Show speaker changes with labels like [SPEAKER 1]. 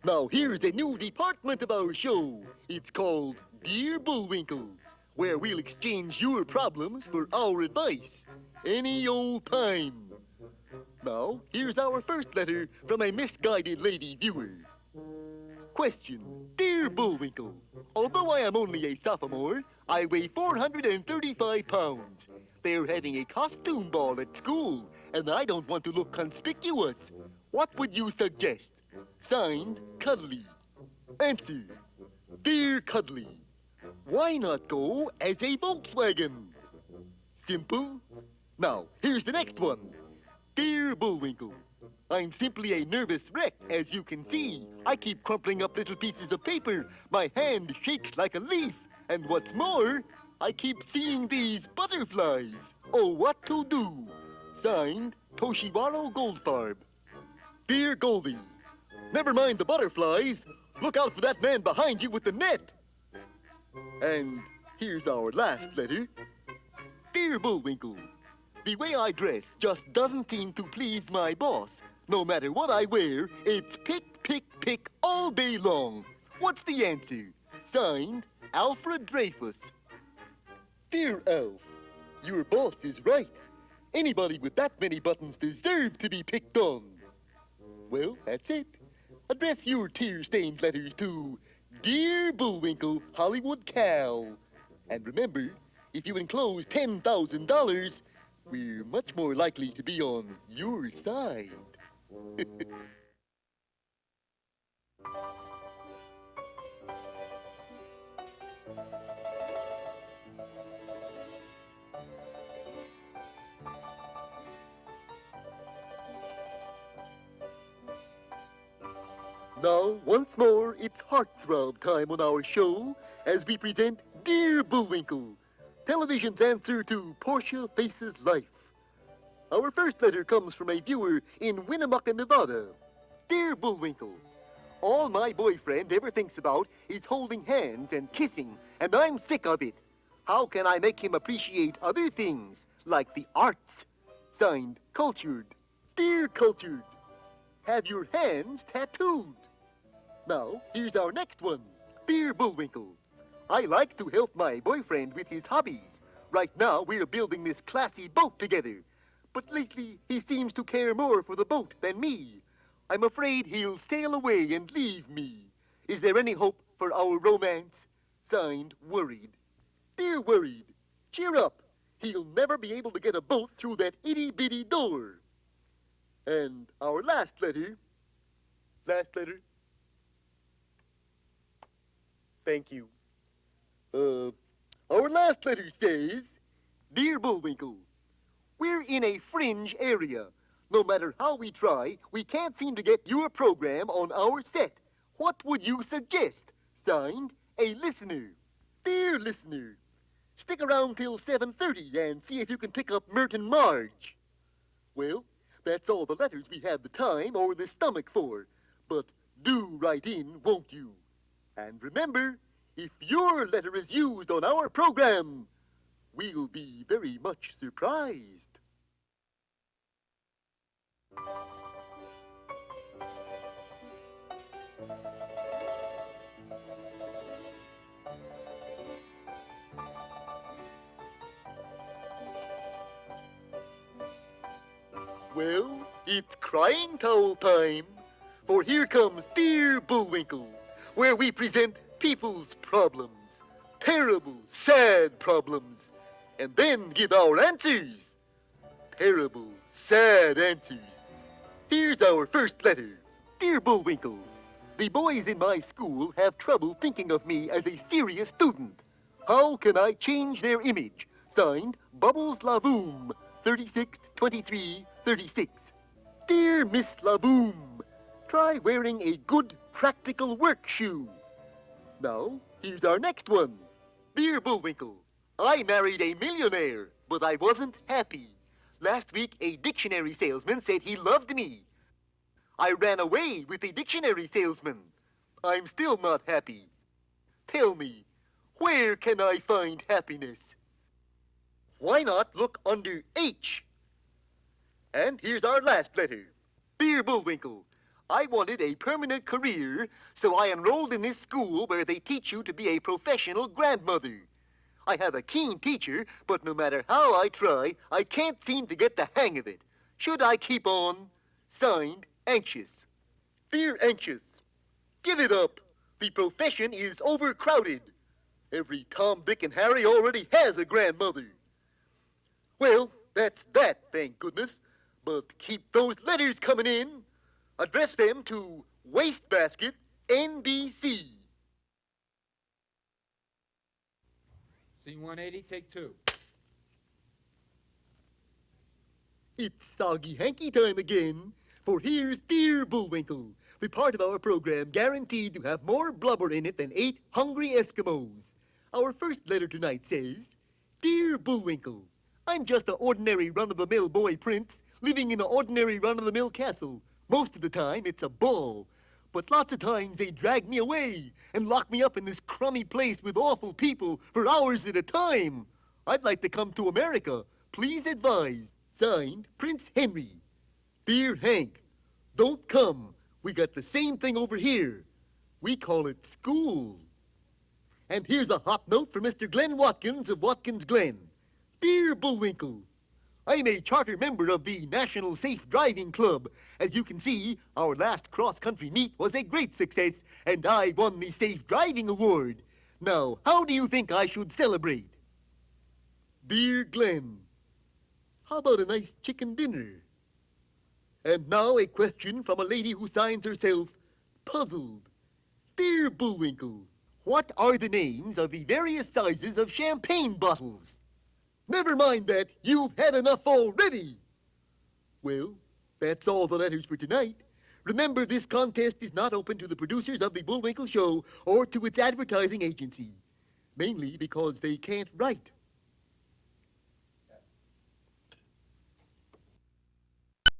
[SPEAKER 1] Now here's a new department of our show. It's called Dear Bullwinkle, where we'll exchange your problems for our advice. Any old time. Now, here's our first letter from a misguided lady viewer. Question. Dear Bullwinkle, although I am only a sophomore, I weigh 435 pounds. They're having a costume ball at school, and I don't want to look conspicuous. What would you suggest? Signed, Cuddly. Answer. Dear Cuddly, why not go as a Volkswagen? Simple. Now, here's the next one. Dear Bullwinkle, I'm simply a nervous wreck, as you can see. I keep crumpling up little pieces of paper. My hand shakes like a leaf. And what's more, I keep seeing these butterflies. Oh, what to do? Signed, Toshiwaro Goldfarb. Dear Goldie, never mind the butterflies. Look out for that man behind you with the net. And here's our last letter. Dear Bullwinkle, the way I dress just doesn't seem to please my boss. No matter what I wear, it's pick, pick, pick all day long. What's the answer? Signed, Alfred Dreyfus. Dear Alf, your boss is right. Anybody with that many buttons deserves to be picked on. Well, that's it. Address your tear-stained letters to Dear Bullwinkle, Hollywood Cow. And remember, if you enclose $10,000, we're much more likely to be on your side. Now, once more, it's heartthrob time on our show as we present Dear Bullwinkle, television's answer to Portia Faces Life. Our first letter comes from a viewer in Winnemucca, Nevada. Dear Bullwinkle, all my boyfriend ever thinks about is holding hands and kissing, and I'm sick of it. How can I make him appreciate other things, like the arts? Signed, Cultured. Dear Cultured, have your hands tattooed. Now, here's our next one. Dear Bullwinkle, I like to help my boyfriend with his hobbies. Right now, we're building this classy boat together. But lately, he seems to care more for the boat than me. I'm afraid he'll sail away and leave me. Is there any hope for our romance? Signed, Worried. Dear Worried, cheer up. He'll never be able to get a boat through that itty-bitty door. And our last letter. Last letter. Thank you. Our last letter says, Dear Bullwinkle, we're in a fringe area. No matter how we try, we can't seem to get your program on our set. What would you suggest? Signed, a listener. Dear listener, stick around till 7:30 and see if you can pick up Mert and Marge. Well, that's all the letters we have the time or the stomach for. But do write in, won't you? And remember, if your letter is used on our program, we'll be very much surprised. Well, it's crying towel time, for here comes Dear Bullwinkle, where we present people's problems, terrible, sad problems, and then give our answers. Terrible, sad answers. Here's our first letter. Dear Bullwinkle, the boys in my school have trouble thinking of me as a serious student. How can I change their image? Signed, Bubbles Lavoom, 362336. Dear Miss Lavoom, try wearing a good practical work shoe. Now, here's our next one. Dear Bullwinkle, I married a millionaire, but I wasn't happy. Last week, a dictionary salesman said he loved me. I ran away with the dictionary salesman. I'm still not happy. Tell me, where can I find happiness? Why not look under H? And here's our last letter. Dear Bullwinkle, I wanted a permanent career, so I enrolled in this school where they teach you to be a professional grandmother. I have a keen teacher, but no matter how I try, I can't seem to get the hang of it. Should I keep on? Signed, Anxious. Dear Anxious, give it up. The profession is overcrowded. Every Tom, Dick, and Harry already has a grandmother. Well, that's that, thank goodness. But keep those letters coming in. Address them to Wastebasket, NBC.
[SPEAKER 2] Scene 180, take 2.
[SPEAKER 1] It's soggy hanky time again, for here's Dear Bullwinkle, the part of our program guaranteed to have more blubber in it than 8 hungry Eskimos. Our first letter tonight says, Dear Bullwinkle, I'm just an ordinary run-of-the-mill boy prince living in an ordinary run-of-the-mill castle. Most of the time, it's a ball. But lots of times they drag me away and lock me up in this crummy place with awful people for hours at a time. I'd like to come to America. Please advise. Signed, Prince Henry. Dear Hank, don't come. We got the same thing over here. We call it school. And here's a hot note from Mr. Glenn Watkins of Watkins Glen. Dear Bullwinkle, I'm a charter member of the National Safe Driving Club. As you can see, our last cross-country meet was a great success, and I won the Safe Driving Award. Now, how do you think I should celebrate? Dear Glenn, how about a nice chicken dinner? And now a question from a lady who signs herself Puzzled. Dear Bullwinkle, what are the names of the various sizes of champagne bottles? Never mind that. You've had enough already. Well, that's all the letters for tonight. Remember, this contest is not open to the producers of the Bullwinkle Show or to its advertising agency. Mainly because they can't write.